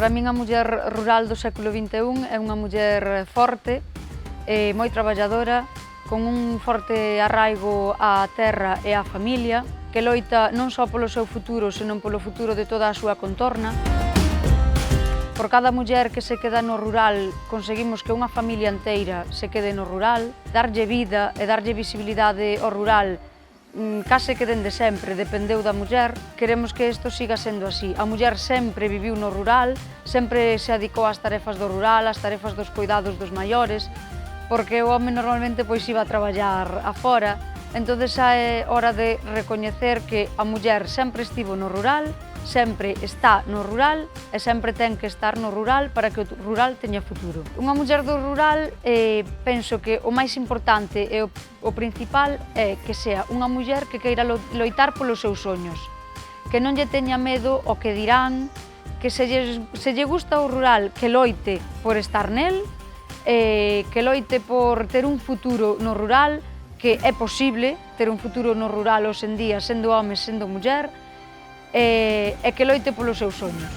Para min a muller rural do século XXI é unha muller forte, moi traballadora, con un forte arraigo á terra e á familia, que loita non só polo seu futuro, senón polo futuro de toda a súa contorna. Por cada muller que se queda no rural, conseguimos que unha familia inteira se quede no rural, darlle vida e darlle visibilidade ao rural, case que dende sempre dependeu da muller. Queremos que isto siga sendo así. A muller sempre viviu no rural, sempre se adicou ás tarefas do rural, ás tarefas dos cuidados dos maiores, porque o home normalmente pois iba a traballar afora. Entón xa é hora de recoñecer que a muller sempre estivo no rural, sempre está no rural e sempre ten que estar no rural para que o rural teña futuro. Unha muller do rural, penso que o máis importante e o principal é que sea unha muller que queira loitar polos seus soños, que non lle teña medo ao que dirán, que se lle gusta o rural, que loite por estar nel, que loite por ter un futuro no rural, que é posible ter un futuro no rural hoxe en día sendo home, sendo muller, e que loite polos seus soños.